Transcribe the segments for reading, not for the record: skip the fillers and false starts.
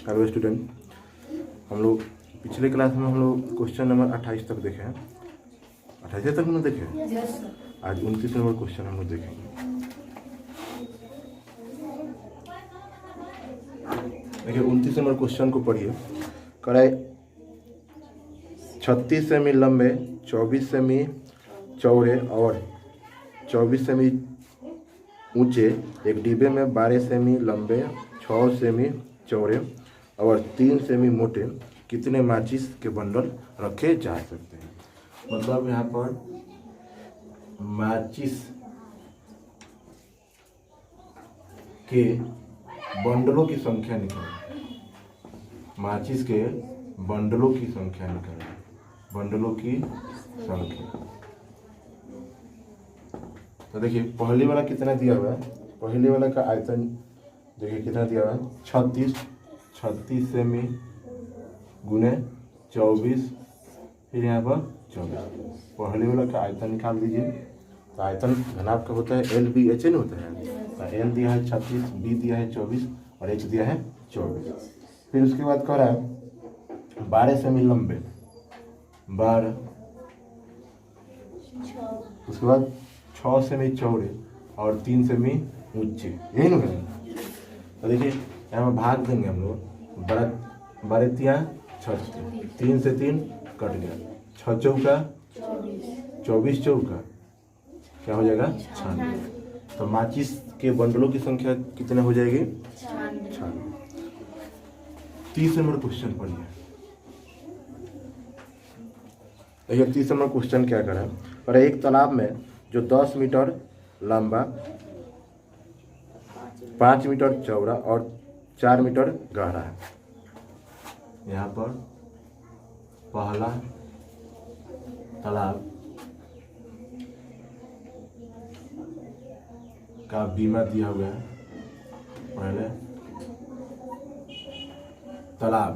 Hello student, हम लोग पिछले क्लास में हम लोग क्वेश्चन नंबर 28 तक देखे हैं। 28 तक हम लोग देखे। आज 29 नंबर क्वेश्चन हम लोग देखेंगे। देखिए 29 नंबर क्वेश्चन को पढ़िए। कराए 36 सेमी लंबे, 24 सेमी चौड़े और 24 सेमी ऊंचे एक डिब्बे में 12 सेमी लंबे, 6 सेमी चौड़े और 3 सेमी मोटे कितने माचिस के बंडल रखे जा सकते हैं। मतलब यहाँ पर माचिस के बंडलों की संख्या निकालें। माचिस के बंडलों की संख्या निकालें। बंडलों की संख्या तो देखिए पहले वाला कितना दिया हुआ है। पहले वाला का आयतन देखिए कितना दिया हुआ है 36 सेमी गुने 24, फिर यहाँ पर 24। पहले वाला का आयतन निकाल दीजिए। तो आयतन घनाभ का होता है LBHN होता है। तो L दिया है 36, B दिया है 24 और H दिया है 24। फिर उसके बाद कह रहा है 12 सेमी लंबे, 12, उसके बाद 6 सेमी चौड़े और 3 सेमी ऊंचे, यही ना है। तो देखिए यहाँ में भाग देंगे हम लोग। 12 तिया 36, 3 से 3 कट गया, 6 चौका 24 चौका क्या हो जाएगा 96। तो माचिस के बंडलों की संख्या कितने हो जाएगी 96। 30 नंबर क्वेश्चन पढ़िए। देखिए 30 नंबर क्वेश्चन क्या कर रहा है। और एक तालाब में जो 10 मीटर लंबा, 5 मीटर चौड़ा और 4 मीटर गहरा है। यहाँ पर पहला तालाब का बीमा दिया हुआ है। पहले तालाब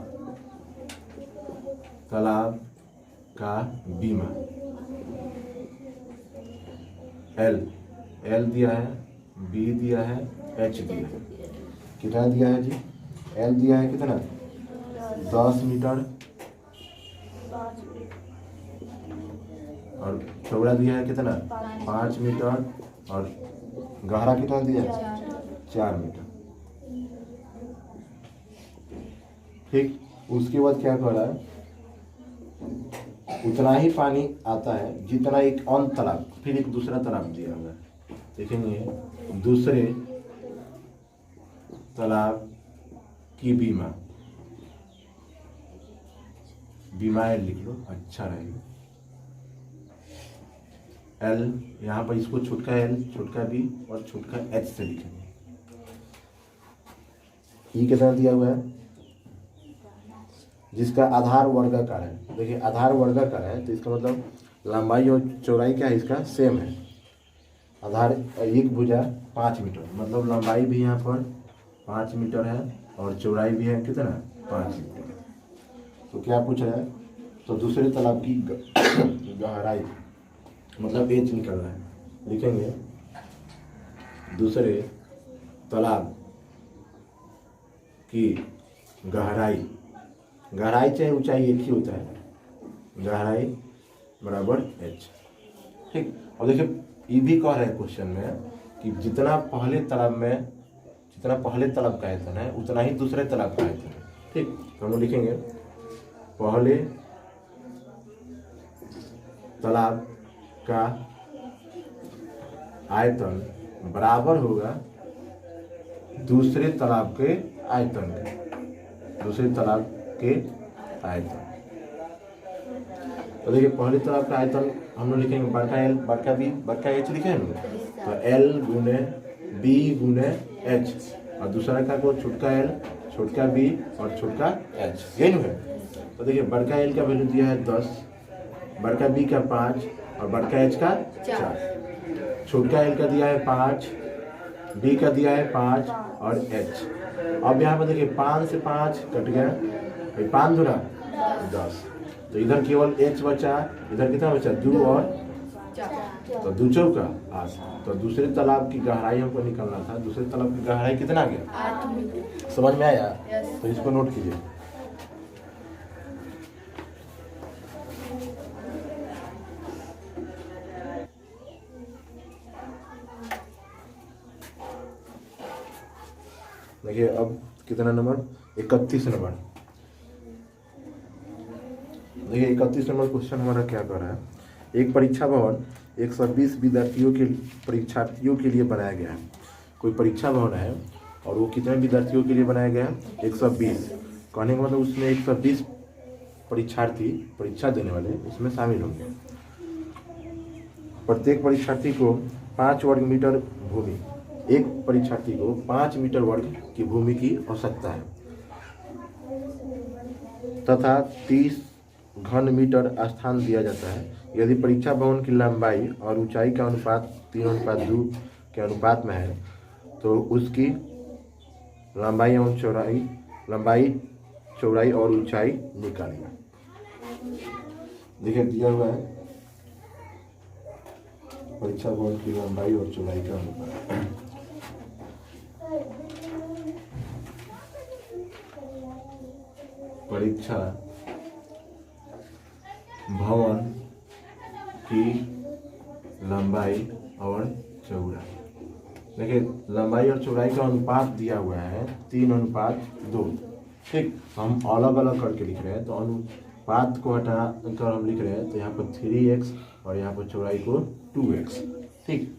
का बीमा L दिया है, B दिया है, H दिया है। कितना दिया है जी? L दिया है कितना 10 मीटर और चौड़ा दिया है कितना 5 मीटर और गहरा कितना दिया है 4 मीटर। ठीक, उसके बाद क्या कर रहा है, उतना ही पानी आता है जितना एक अन्य तालाब, फिर एक दूसरा तालाब दिया हुआ है। देखेंगे दूसरे तालाब की बीमा L लिख लो, अच्छा रहेगा। L यहाँ पर इसको छोटका L, छोटका B और छोटका H से लिखेंगे। ये कितना दिया हुआ है, जिसका आधार वर्गाकार है। देखिए आधार वर्गाकार है तो इसका मतलब लंबाई और चौड़ाई क्या है, इसका सेम है। आधार एक भुजा 5 मीटर, मतलब लंबाई भी यहाँ पर 5 मीटर है और चौड़ाई भी है कितना 5 मीटर। तो क्या पूछ रहा है, तो दूसरे तालाब की गहराई मतलब H निकल रहा है। लिखेंगे दूसरे तालाब की गहराई चाहे ऊंचाई एक ही होता है, गहराई बराबर H। ठीक, और देखिए ये भी कह रहे हैं क्वेश्चन में कि जितना पहले तालाब का आयतन है उतना ही दूसरे तालाब का आयतन है। ठीक, तो हम लिखेंगे पहले तालाब का आयतन बराबर होगा दूसरे तालाब के आयतन के, दूसरे तालाब के आयतन। तो देखिए पहले तालाब का आयतन हम लोग लिखेंगे बड़का L, बड़का B, बड़का H लिखे हैं। तो L गुने B गुने H और दूसरा का को छोटका L, छोटका B और छोटका H, यही है। तो देखिए बड़का L का वैल्यू दिया है 10, बड़का B का 5 और बड़का H का 4। छोटका L का दिया है 5, B का दिया है 5 और H। अब यहाँ पर देखिए 5 से 5 कट गया, 5 दूना 10। तो इधर केवल H बचा, इधर कितना बचा 2 और तो 2 चौका 8। तो दूसरे तालाब की गहराई हमको निकालना था। दूसरे तालाब की गहराई कितना गया, समझ में आया? तो इसको नोट कीजिए। देखिए अब कितना नंबर, 31 नंबर। देखिए 31 नंबर क्वेश्चन हमारा क्या कर रहा है, एक परीक्षा भवन 120 परीक्षार्थियों के लिए बनाया गया है। कोई परीक्षा भवन है और वो कितने विद्यार्थियों के लिए बनाया गया है, 120। कहने का मतलब उसमें 120 परीक्षार्थी परीक्षा देने वाले उसमें शामिल होंगे। प्रत्येक परीक्षार्थी को 5 वर्ग मीटर भूमि, एक परीक्षार्थी को 5 मीटर वर्ग की भूमि की आवश्यकता है तथा 30 घन मीटर स्थान दिया जाता है। यदि परीक्षा भवन की लंबाई और ऊंचाई का अनुपात 3:2 के अनुपात में है तो उसकी लंबाई चौड़ाई और ऊंचाई निकालिए। देखिए दिया हुआ है परीक्षा भवन की लंबाई और चौड़ाई का अनुपात। परीक्षा भवन की लंबाई और चौड़ाई, देखिए लंबाई और चौड़ाई का अनुपात दिया हुआ है 3:2। ठीक, हम अलग अलग करके लिख रहे हैं तो अनुपात को हटा कर हम लिख रहे हैं तो यहाँ पर 3x और यहाँ पर चौड़ाई को 2x। ठीक,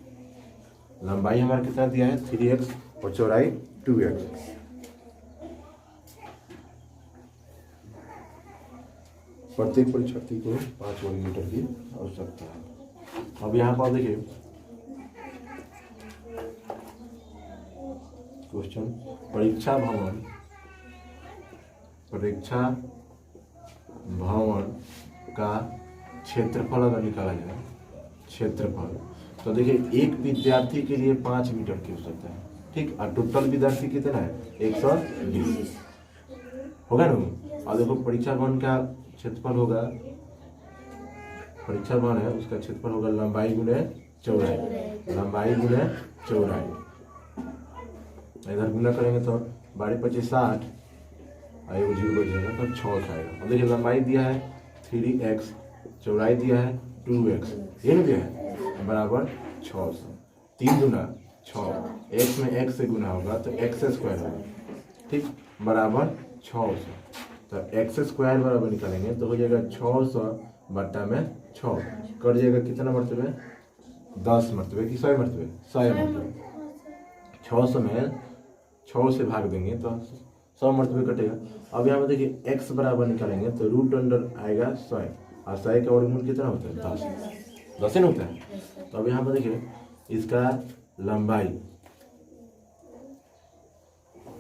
लंबाई हमारा कितना दिया है 3x और चौड़ाई 2x। प्रत्येक परीक्षार्थी को 5 वर्ग मीटर की आवश्यकता है। अब यहाँ पर देखिए क्वेश्चन, परीक्षा भवन का क्षेत्रफल अगर निकाला जाए, क्षेत्रफल तो देखिए एक विद्यार्थी के लिए 5 मीटर की आवश्यकता है। ठीक, और टोटल विद्यार्थी कितना है 120 होगा ना। और देखो परीक्षा भवन का क्षेत्रफल होगा, परीक्षा भवन है उसका क्षेत्रफल होगा लंबाई गुणे चौड़ाई, लंबाई गुणे चौड़ाई। इधर गुना करेंगे तो 12×5 = 60 और एगो 0 बच जाएगा तो 6 आएगा। और देखिए लंबाई दिया है 3x, चौड़ाई दिया है 2x, ये नहीं दिया है बराबर 600। 3 गुना 6, x में x से गुना होगा तो x² होगा। ठीक, बराबर 600। तो x² बराबर निकालेंगे तो हो जाएगा 600 बटा में 6 कट जाएगा कितना मरतबे, 10 मरतबे कि 100 मरतबे, 100 मरतबे। 600 में 6 से भाग देंगे तो 100 मरतबे कटेगा। अब यहाँ पर देखिए x बराबर निकालेंगे तो √अंडर आएगा 100 और 100 का वर्गमूल कितना होता है 10 ही होता है। तो अब यहाँ पर देखिए इसका लंबाई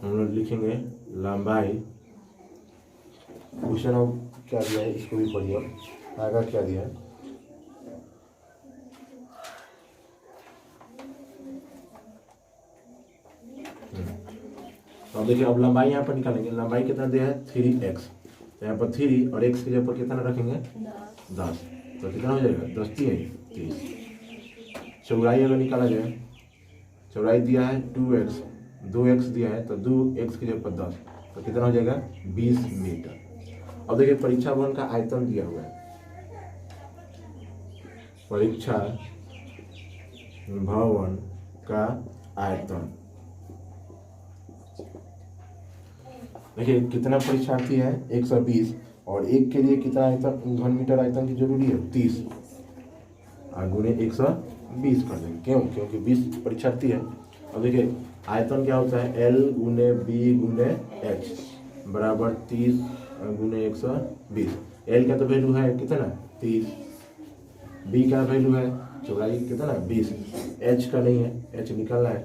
हम लोग लिखेंगे, लंबाई क्वेश्चन अब क्या दिया है इसको भी पढ़िए, आगे क्या दिया है। तो देखिए अब लंबाई यहाँ पर निकालेंगे, लंबाई कितना दिया है 3x, तो यहाँ पर 3 और x के जगह पर कितना रखेंगे 10, तो कितना हो जाएगा 10 30। चौड़ाई अगर निकाला जाए, चौड़ाई दिया है 2x, 2x दिया है तो 2x की जगह पर 10, तो कितना हो जाएगा 20 मीटर। अब देखिए परीक्षा भवन का आयतन दिया हुआ है, परीक्षा भवन का आयतन देखिए कितना परीक्षार्थी है 120 और एक के लिए कितना आयतन घन मीटर आयतन की जरूरी है 30 और गुणे 120 कर देंगे। क्यों, क्योंकि 20 परीक्षार्थी है। अब देखिए आयतन क्या होता है L गुणे B गुणे H बराबर 30 गुणे 120। L का तो वैल्यू है कितना 30, B का वैल्यू है चौड़ाई कितना 20, H का नहीं है, H निकालना है।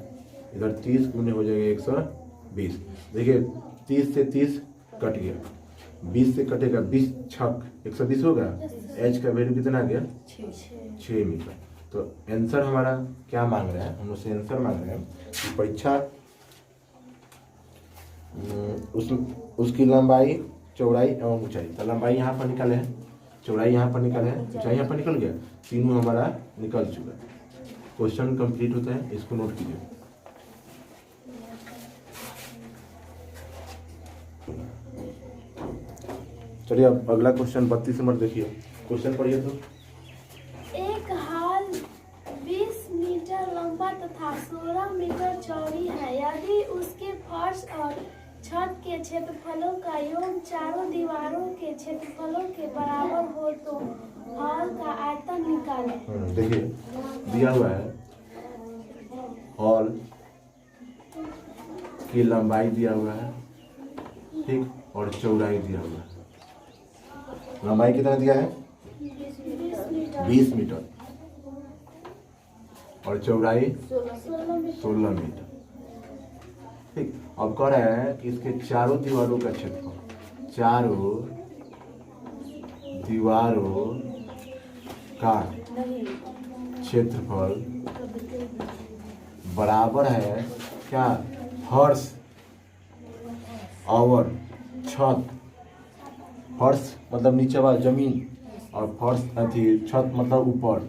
इधर 30 गुणे हो जाएगा 120। देखिए 30 से 30 कट गया, 20 से कटेगा 20 छक 120 होगा। H का वैल्यू कितना आ गया 6 मीटर। तो आंसर हमारा क्या मांग रहा है, हम उससे आंसर मांग रहे हैं कि परीक्षा उसकी लंबाई चौड़ाई एवं ऊंचाई। तो लंबाई यहाँ पर निकाले हैं, चौड़ाई यहाँ पर निकाले हैं, ऊंचाई यहाँ पर निकल गया, तीनों हमारा निकल चुका है। क्वेश्चन कंप्लीट होता है, इसको नोट कीजिए। चलिए अब अगला क्वेश्चन 32 नंबर देखिए, क्वेश्चन पढ़िए तो। एक हॉल 20 मीटर लंबा तथा 16 मीटर चौड़ी है। यदि उसके फर्श और छत के क्षेत्रफलों का योग चारों दीवारों के क्षेत्रफलों के बराबर हो तो हॉल का आयतन निकालें। देखिए दिया हुआ है हॉल की लंबाई दिया हुआ है, ठीक, और चौड़ाई दिया हुआ है। लंबाई कितना दिया है? 20 मीटर और चौड़ाई 16 मीटर, ठीक। अब कह रहे हैं कि इसके चारों दीवारों का क्षेत्रफल, चारों दीवारों का क्षेत्रफल बराबर है क्या? फर्श और छत, फर्श मतलब नीचे वाला जमीन, और फर्श अथी छत मतलब ऊपर,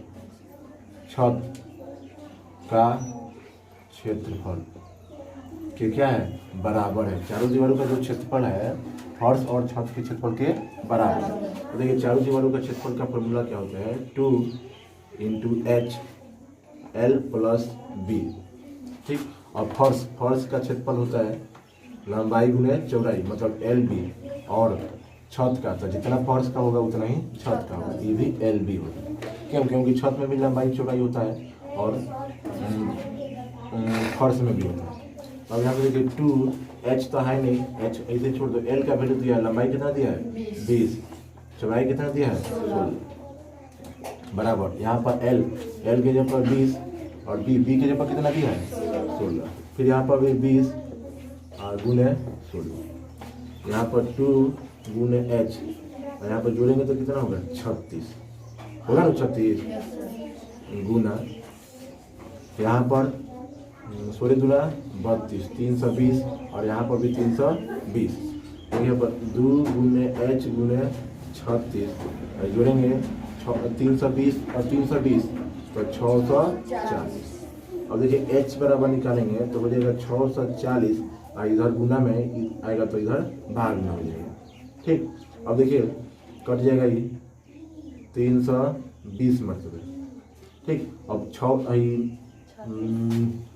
छत का क्षेत्रफल के क्या है? बराबर है। चारों दीवारों का जो क्षेत्रफल है फर्श और छत के क्षेत्रफल के बराबर है। तो देखिए चारों दीवारों का क्षेत्रफल का फॉर्मूला क्या होता है? 2 × H L + B, ठीक। और फर्श का क्षेत्रफल होता है लंबाई गुने चौड़ाई मतलब LB, और छत का तो जितना फर्श का होगा उतना ही छत का होगा, ये भी LB होगा। क्यों? क्योंकि छत में भी लंबाई चौड़ाई होता है और फर्श में भी होता है। अब यहाँ पे देखिए 2H तो है नहीं, H ऐसे छोड़ दो, L का वैल्यू दिया है, लंबाई कितना दिया है? 20, चौड़ाई कितना दिया है? 16, बराबर। यहाँ पर L के जगह पर 20 और B के जगह पर कितना दिया है? 16। फिर यहाँ पर भी 20 और गुने 16, यहाँ पर 2 गुने H, और यहाँ पर जोड़ेंगे तो कितना होगा? 36 होगा ना, 36 गुना, यहाँ पर 16 दूना 32, 320, और यहाँ पर भी 320। यहाँ पर 2 गुने H गुने 36, जोड़ेंगे 320 और 320 तो 640। अब देखिए H बराबर निकालेंगे तो हो जाएगा 640, और इधर गुना में आएगा तो इधर भाग में हो जाएगा, ठीक। अब देखिए कट जाएगा ये 320 मरतबे, ठीक। अब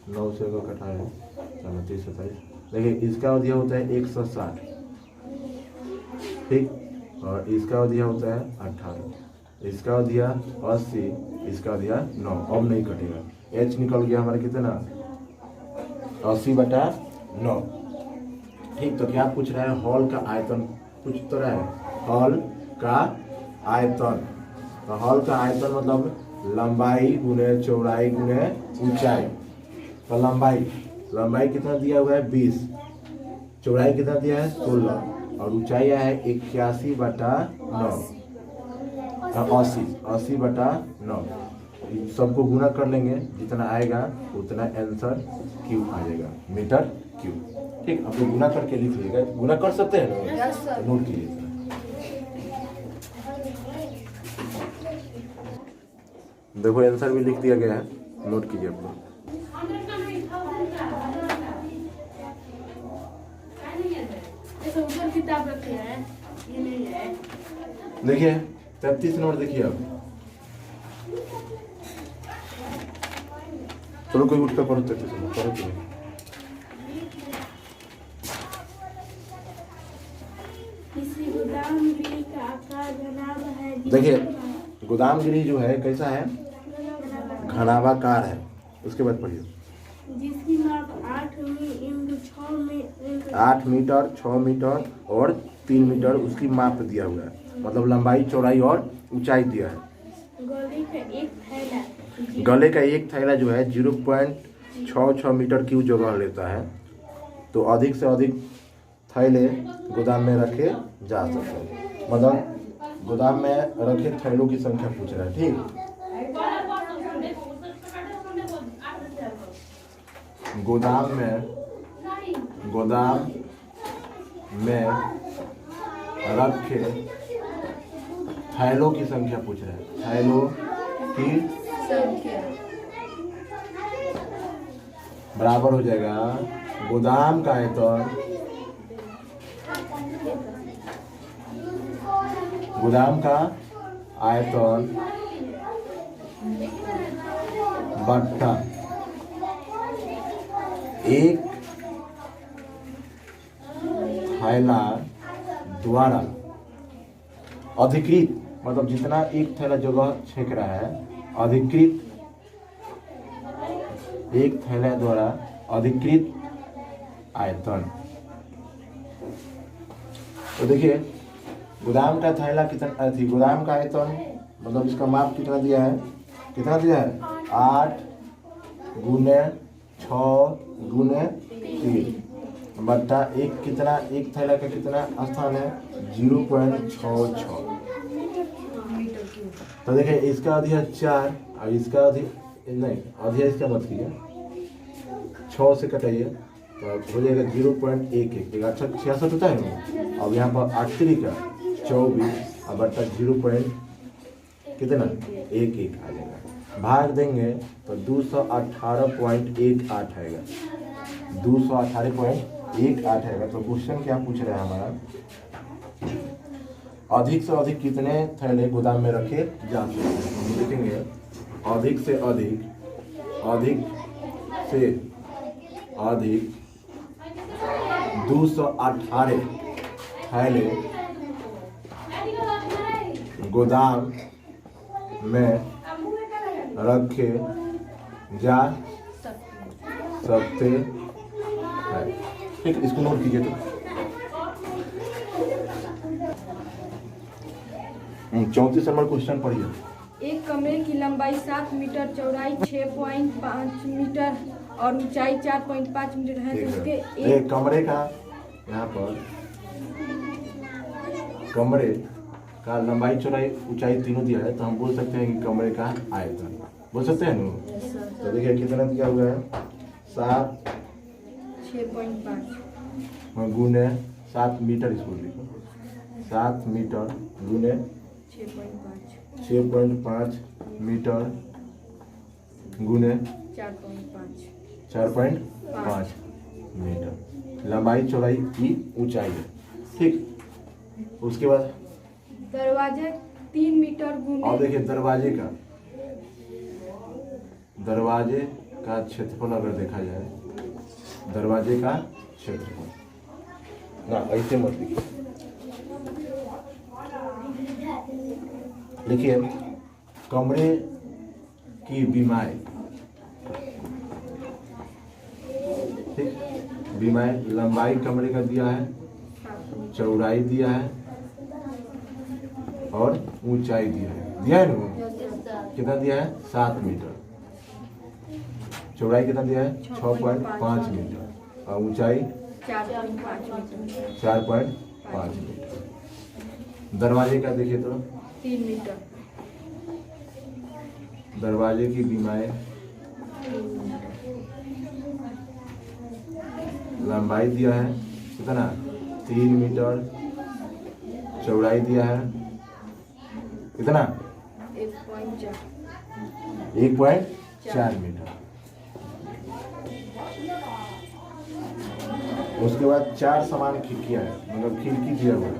9 से अगर कटा है 29 27, देखिए इसका अवधिया होता है 160, ठीक, और इसका अवधिया होता है 18, इसका अवधिया 80, इसका अवधिया 9। अब नहीं कटेगा, H निकल गया हमारा कितना? 80/9, ठीक। तो क्या पूछ रहा है? हॉल का आयतन पूछ तो रहा है, हॉल का आयतन। तो हॉल का आयतन मतलब लंबाई गुने चौड़ाई गुने ऊंचाई। तो लंबाई कितना दिया हुआ है? 20, चौड़ाई कितना दिया है? 16, और ऊंचाई है 81/9, 80/9। सबको गुना कर लेंगे, जितना आएगा उतना आंसर क्यूब आ जाएगा, मीटर क्यूब, ठीक। आप लोग गुना करके लिख लीजिएगा, गुना कर सकते हैं ना, तो नोट कीजिए। देखो आंसर भी लिख दिया गया है, नोट कीजिए आप लोग। देखिए 33 नंबर देखिए अब। चलो कोई उठ कर पढ़ो 33 नंबर, पढ़ो तो। गोदामगिरी का आकार घनाभ है। देखिए गोदामगिरी जो है कैसा है? घनाभाकार है। उसके बाद पढ़िए। जिसकी माप 8 मीटर 6 मीटर और 3 मीटर उसकी माप दिया हुआ है, मतलब लंबाई चौड़ाई और ऊंचाई दिया है। गले का एक थैला जो है 0.66 मीटर की जगह लेता है। तो अधिक से अधिक थैले गोदाम में रखे जा सकते हैं, मतलब गोदाम में रखे थैलों की संख्या पूछ रहा है, ठीक। गोदाम में रखे थैलों की संख्या पूछ रहा है, थैलों की संख्या बराबर हो जाएगा गोदाम का आयतन गोदाम का आयतन बट्टा एक थैला द्वारा अधिकृत, मतलब जितना एक थैला जगह छेक रहा है, अधिकृत एक थैला द्वारा अधिकृत आयतन। तो देखिए गोदाम का थैला कितना थी, गोदाम का आयतन मतलब इसका माप कितना दिया है, कितना दिया है 8 गुने 6 गुने 3 बट्टा एक, कितना एक थैला का कितना स्थान है 0.66। तो देखिए इसका अधिक है 4 और इसका अधिक नहीं, अधिक इसका मत कीजिए, 6 से कटाइए तो हो जाएगा 0.11। अच्छा 66 होता है ना। अब यहाँ पर 8 का 24 और बट्टा 0. कितना 11 आ जाएगा। भाग देंगे तो 218.18 आएगा, 218.18 आएगा। तो क्वेश्चन क्या पूछ रहा है हमारा, अधिक से अधिक कितने थैले गोदाम में रखे जा सकते हैं। हम लिखेंगे अधिक से अधिक, अधिक से अधिक 218 थैले गोदाम में रखे जा सकते हैं। ठीक, इसको नोट कीजिए। तो 34 नंबर क्वेश्चन पढ़िए। एक कमरे की लंबाई 7 मीटर, चौड़ाई 6.5 मीटर और ऊंचाई 4.5 मीटर है। तो उसके एक कमरे का, यहाँ पर कमरे का लंबाई चौड़ाई ऊंचाई तीनों दिया है, तो हम बोल सकते हैं कि कमरे का आयतन बोल सकते हैं ना। तो देखिए कितना दिया हुआ है 7 6.5 गुने 7 मीटर, इसको लिखो 7 मीटर गुने 6.5 मीटर गुने 4.5 मीटर लंबाई चौड़ाई की ऊंचाई है। ठीक, उसके बाद दरवाजे 3 मीटर गुने, और देखिए दरवाजे का क्षेत्रफल अगर देखा जाए, दरवाजे का क्षेत्रफल ना ऐसे मत लिखिए, लिखिए कमरे की बीमाई, ठीक, बीमाई लंबाई कमरे का दिया है, चौड़ाई दिया है और ऊंचाई दिया है ना। कितना दिया है 7 मीटर, चौड़ाई कितना दिया है 6.5 मीटर और ऊंचाई 4.5 मीटर। दरवाजे का देखिए तो 3 मीटर, दरवाजे की बीमाई लंबाई दिया है कितना 3 मीटर, चौड़ाई दिया है कितना 1.4 मीटर। उसके बाद 4 समान खिड़कियां हैं, मतलब खिड़की दिया हुआ है,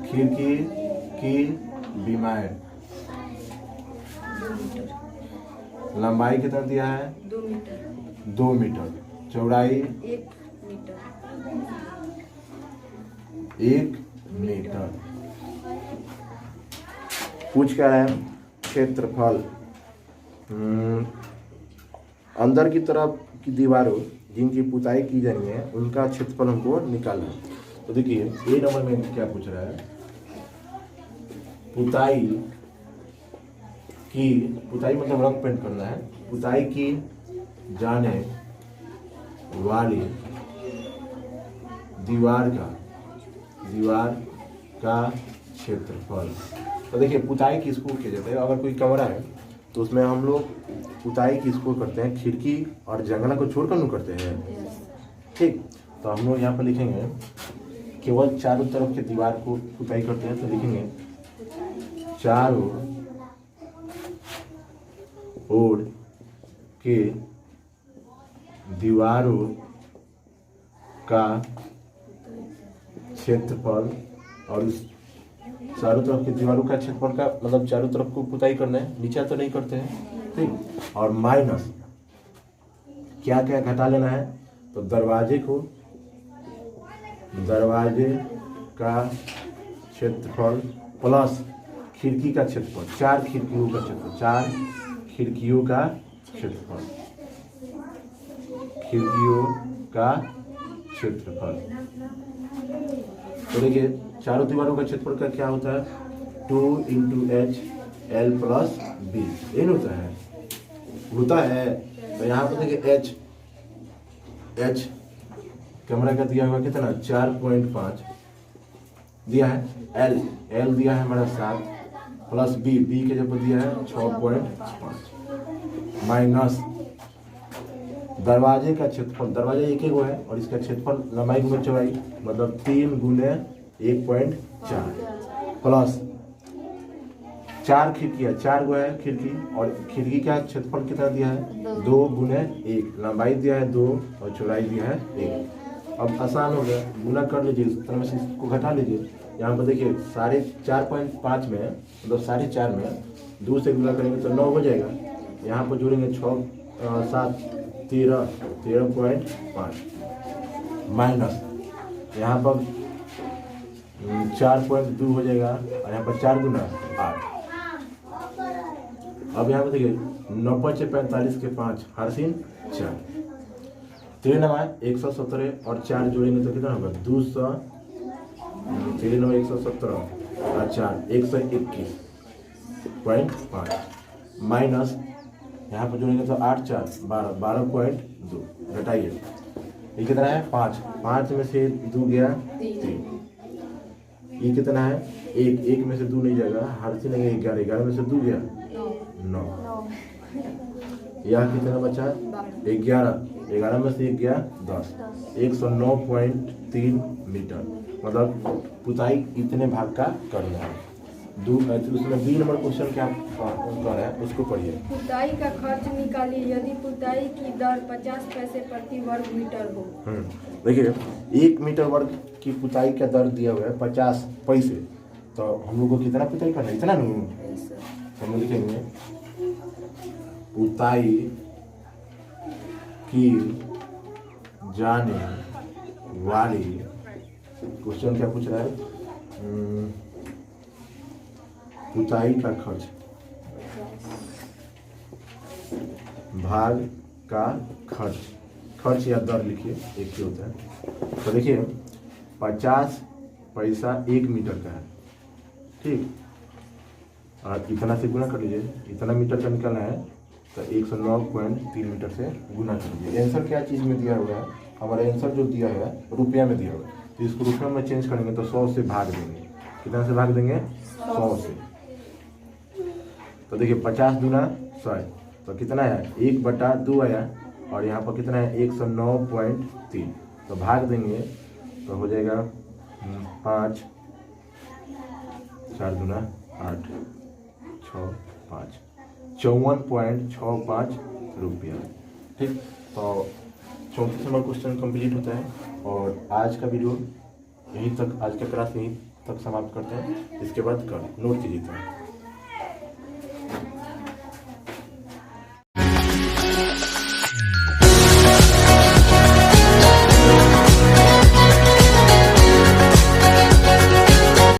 खिड़की की बीमाई लंबाई कितना दिया है 2 मीटर, चौड़ाई 1 मीटर। पूछ क्या है क्षेत्रफल, अंदर की तरफ की दीवारों जिनकी पुताई की जानी है उनका क्षेत्रफल हमको निकालना है। तो देखिए ए नंबर में क्या पूछ रहा है, पुताई मतलब रंग पेंट करना है, पुताई की जाने वाली दीवार का क्षेत्रफल। तो देखिए पुताई किसको किया जाता है, अगर कोई कमरा है तो उसमें हम लोग पुताई किसको करते हैं, खिड़की और जंगला को छोड़कर नहीं करते हैं। ठीक, तो हम लोग यहाँ पर लिखेंगे केवल चारों तरफ के दीवार को पुताई करते हैं, तो लिखेंगे चारों ओर के दीवारों का क्षेत्रफल और उस चारों तरफ की दीवारों का क्षेत्रफल का मतलब चारों तरफ को पुताई करना है, नीचे तो नहीं करते हैं, ठीक। और माइनस क्या क्या घटा लेना है, तो दरवाजे का क्षेत्रफल प्लस खिड़की का क्षेत्रफल, 4 खिड़कियों का क्षेत्रफल, 4 खिड़कियों का क्षेत्रफल, तो देखिए चारों दीवारों का क्षेत्रफल का क्या होता है, 2 × H L + B, ये होता है। तो यहाँ पर देखिए H कैमरा का दिया हुआ कितना 4.5 दिया है, L दिया है हमारा 7 प्लस B के जब दिया है 6.5 माइनस दरवाजे का क्षेत्रफल, दरवाजा एक ही वो है और इसका क्षेत्रफल लंबाई गुना चौड़ाई मतलब 3 × 1.4 प्लस 4 खिड़कियाँ, 4 गो है खिड़की और खिड़की का क्षेत्रफल कितना दिया है 2 × 1, लंबाई दिया है 2 और चौड़ाई दिया है 1। अब आसान हो गया, गुना कर लीजिए, इस तरह से इसको घटा लीजिए। यहाँ पर देखिए 4.5 में मतलब 4.5 में 2 से गुना करेंगे तो 9 हो जाएगा। यहाँ पर जोड़ेंगे 6 7 13.5 माइनस यहाँ पर 4.2 हो जाएगा और यहाँ पर 4 × 8। अब यहाँ पर देखिए 9 से 45 के 5 हरसिन 4, 3 9 117 और 4 जोड़ेंगे तो कितना होगा 200, 3 9 117 और 4 121.5 माइनस यहाँ पर जोड़ेंगे तो 8 4 12.2 घटाइए, ये कितना है 5 में से 2 गया 3, ये कितना है 1 में से 2 नहीं जाएगा, हर से नहीं 11 में से 2 गया 9, यह कितना बचा 11 में से 1 गया 10, 109.3 मीटर मतलब पुताई इतने भाग का करना है। उसमें 2 नंबर क्वेश्चन क्या कर रहा है उसको पढ़िए। पुताई का खर्च निकालिए यदि पुताई की दर 50 पैसे प्रति वर्ग मीटर हो। देखिए 1 मीटर वर्ग की पुताई का दर दिया हुआ है 50 पैसे, तो हम लोग को कितना पुताई करना है इतना नहीं, हम लिखेंगे पुताई की जाने वाली, क्वेश्चन क्या पूछ रहा है, पुताई का भाग का खर्च या दर लिखिए, एक ही होता है। तो देखिए 50 पैसा 1 मीटर का है, ठीक, और इतना से गुना कर लीजिए, इतना मीटर का निकालना है तो 109.3 मीटर से गुना कर लीजिए। आंसर क्या चीज़ में दिया हुआ है, हमारा आंसर जो दिया है रुपया में दिया हुआ है, तो इसको रुपया में चेंज करेंगे तो 100 से भाग देंगे, कितना से भाग देंगे 100 से। तो देखिए 50 दूना 100 तो कितना है 1/2 आया और यहाँ पर कितना है 109.3, तो भाग देंगे तो हो जाएगा 5 4 दूना 8 6 5 54.65 रुपया, ठीक। तो 34 नंबर क्वेश्चन कंप्लीट होता है और आज का वीडियो यहीं तक, आज का क्लास यहीं तक समाप्त करते हैं। इसके बाद कल नोट कीजिए।